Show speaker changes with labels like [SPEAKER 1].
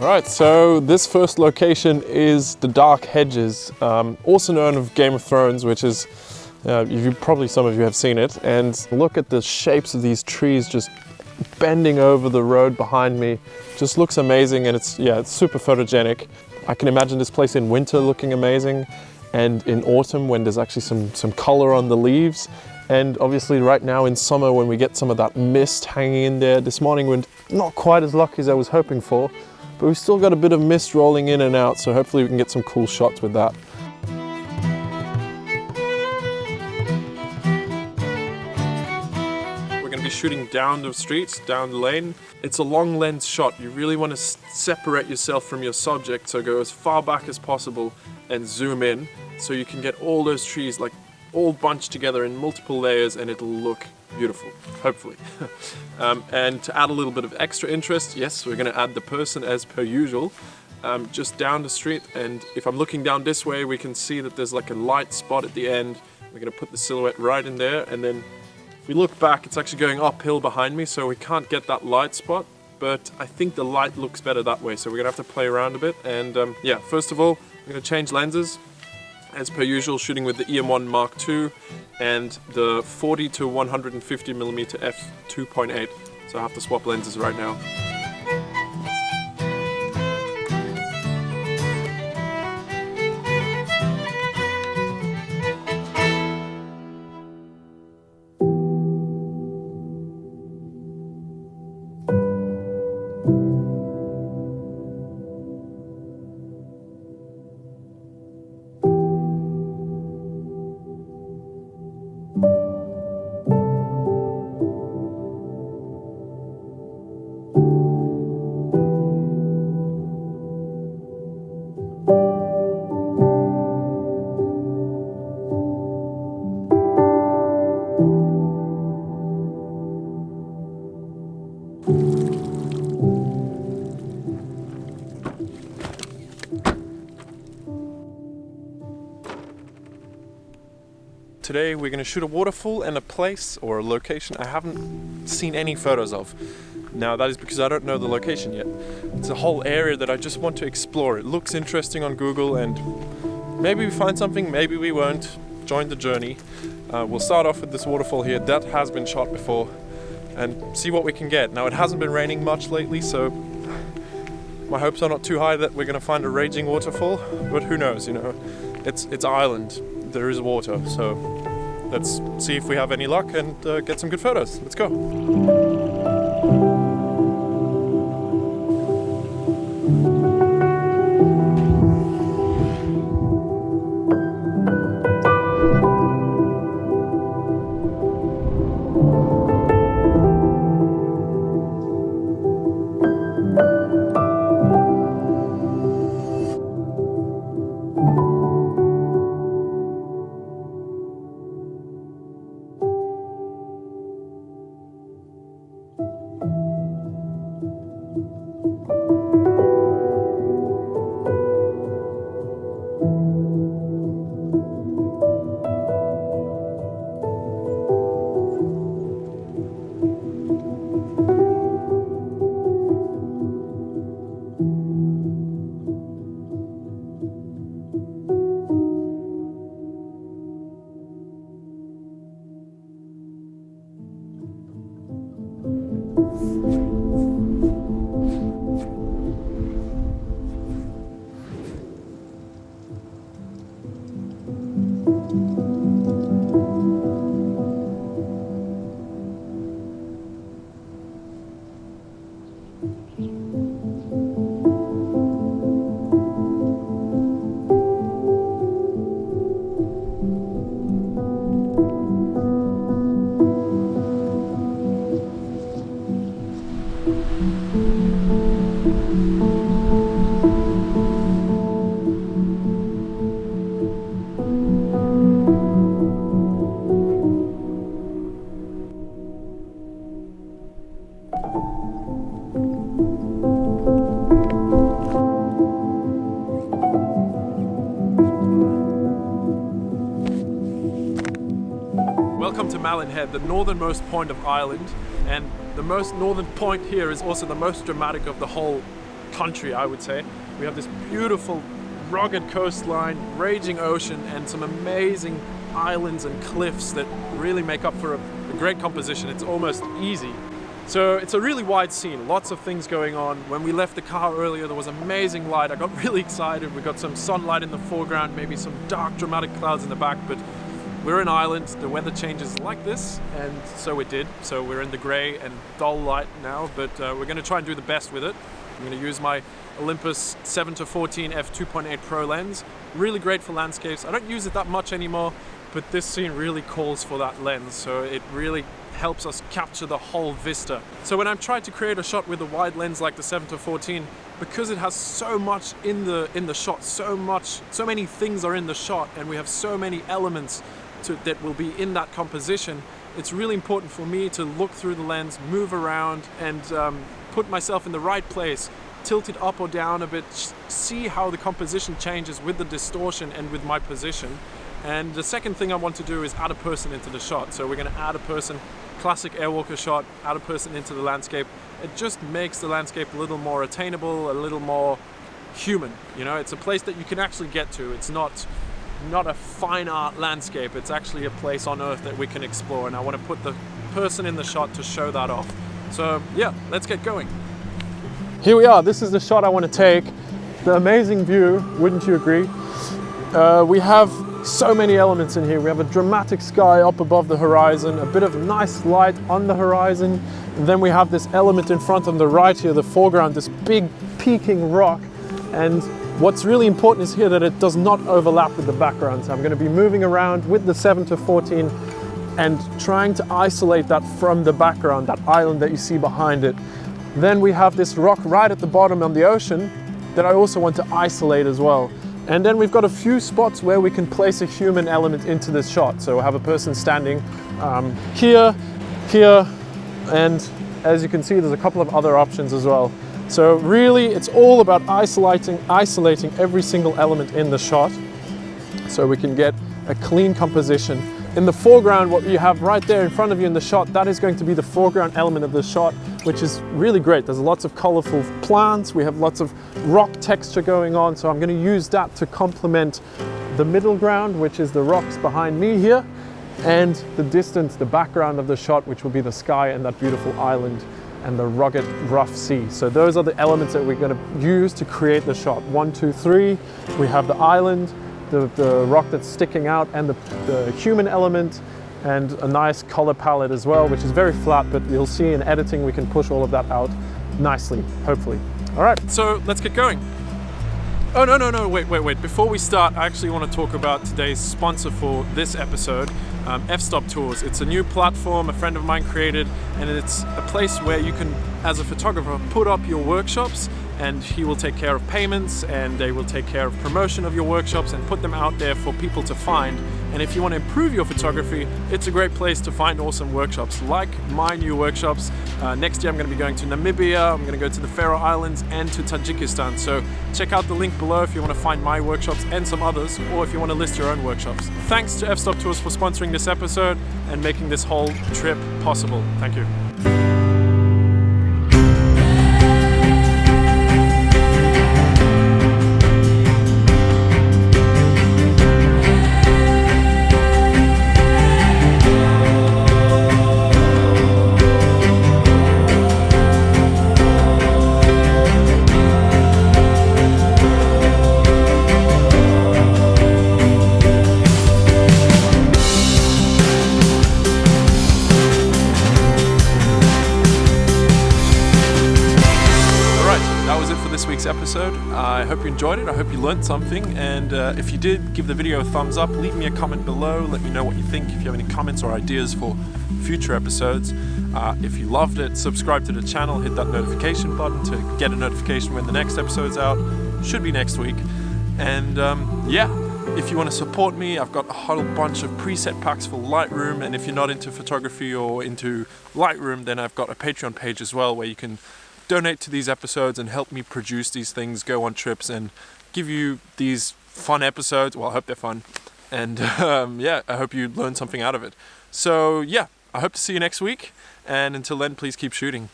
[SPEAKER 1] Alright, so this first location is the Dark Hedges, also known of Game of Thrones, which is, probably some of you have seen it. And look at the shapes of these trees just bending over the road behind me. Just looks amazing, and it's super photogenic. I can imagine this place in winter looking amazing, and in autumn when there's actually some color on the leaves. And obviously right now in summer when we get some of that mist hanging in there. This morning we're not quite as lucky as I was hoping for, but we've still got a bit of mist rolling in and out, so hopefully we can get some cool shots with that. We're going to be shooting down the street, down the lane. It's a long lens shot. You really want to separate yourself from your subject, so go as far back as possible and zoom in so you can get all those trees like all bunched together in multiple layers, and it'll look beautiful, hopefully. And to add a little bit of extra interest, yes, we're going to add the person as per usual, just down the street. And if I'm looking down this way, we can see that there's like a light spot at the end. We're going to put the silhouette right in there, and then if we look back, it's actually going uphill behind me, so we can't get that light spot, but I think the light looks better that way, so we're going to have to play around a bit. And first of all, I'm going to change lenses. As per usual, shooting with the EM1 Mark II and the 40 to 150mm f2.8. So I have to swap lenses right now. Today we're going to shoot a waterfall in a place or a location I haven't seen any photos of. Now that is because I don't know the location yet. It's a whole area that I just want to explore. It looks interesting on Google, and maybe we find something, maybe we won't. Join the journey. We'll start off with this waterfall here that has been shot before and see what we can get. Now it hasn't been raining much lately, so my hopes are not too high that we're going to find a raging waterfall, but who knows, it's Ireland. There is water, so let's see if we have any luck and get some good photos. Let's go. Welcome to Malin Head, the northernmost point of Ireland, and the most northern point here is also the most dramatic of the whole country, I would say. We have this beautiful rugged coastline, raging ocean, and some amazing islands and cliffs that really make up for a great composition. It's almost easy. So it's a really wide scene, lots of things going on. When we left the car earlier, there was amazing light. I got really excited. We got some sunlight in the foreground, maybe some dark dramatic clouds in the back, but we're in Ireland, the weather changes like this, and so it did. So we're in the grey and dull light now, but we're going to try and do the best with it. I'm going to use my Olympus 7-14 f2.8 Pro lens. Really great for landscapes. I don't use it that much anymore, but this scene really calls for that lens, so it really helps us capture the whole vista. So when I'm trying to create a shot with a wide lens like the 7-14, because it has so much in the shot, so many things are in the shot, and we have so many elements that will be in that composition, it's really important for me to look through the lens, move around, and put myself in the right place, tilt it up or down a bit, see how the composition changes with the distortion and with my position. And the second thing I want to do is add a person into the shot. So we're going to add a person, classic Eyre-Walker shot, add a person into the landscape. It just makes the landscape a little more attainable, a little more human. You know, it's a place that you can actually get to. It's not a fine art landscape. It's actually a place on earth that we can explore, and I want to put the person in the shot to show that off. So yeah, let's get going. Here we are. This is the shot I want to take. The amazing view, wouldn't you agree? We have so many elements in here. We have a dramatic sky up above the horizon, a bit of nice light on the horizon, and then we have this element in front on the right here, the foreground, this big peaking rock. And what's really important is here that it does not overlap with the background. So I'm going to be moving around with the 7-14 and trying to isolate that from the background, that island that you see behind it. Then we have this rock right at the bottom on the ocean that I also want to isolate as well. And then we've got a few spots where we can place a human element into this shot. So we'll have a person standing here, and as you can see, there's a couple of other options as well. So really, it's all about isolating every single element in the shot so we can get a clean composition. In the foreground, what you have right there in front of you in the shot, that is going to be the foreground element of the shot, which is really great. There's lots of colorful plants, we have lots of rock texture going on, so I'm going to use that to complement the middle ground, which is the rocks behind me here, and the distance, the background of the shot, which will be the sky and that beautiful island and the rugged, rough sea. So those are the elements that we're going to use to create the shot. 1, 2, 3, we have the island, the rock that's sticking out, and the human element, and a nice color palette as well, which is very flat, but you'll see in editing we can push all of that out nicely, hopefully. All right, so let's get going. Oh, no, wait. Before we start, I actually want to talk about today's sponsor for this episode, F-Stop Tours. It's a new platform a friend of mine created, and it's a place where you can, as a photographer, put up your workshops, and he will take care of payments, and they will take care of promotion of your workshops and put them out there for people to find. And if you want to improve your photography, it's a great place to find awesome workshops, like my new workshops. Next year I'm going to be going to Namibia, I'm going to go to the Faroe Islands and to Tajikistan. So check out the link below if you want to find my workshops and some others, or if you want to list your own workshops. Thanks to F-Stop Tours for sponsoring this episode and making this whole trip possible. Thank you. Episode. I hope you enjoyed it. I hope you learned something, and if you did, give the video a thumbs up, leave me a comment below, let me know what you think, if you have any comments or ideas for future episodes. If you loved it, subscribe to the channel, hit that notification button to get a notification when the next episode's out. Should be next week. And yeah, if you want to support me, I've got a whole bunch of preset packs for Lightroom, and if you're not into photography or into Lightroom, then I've got a Patreon page as well where you can donate to these episodes and help me produce these things, go on trips and give you these fun episodes. Well, I hope they're fun. And yeah, I hope you learned something out of it. So yeah, I hope to see you next week. And until then, please keep shooting.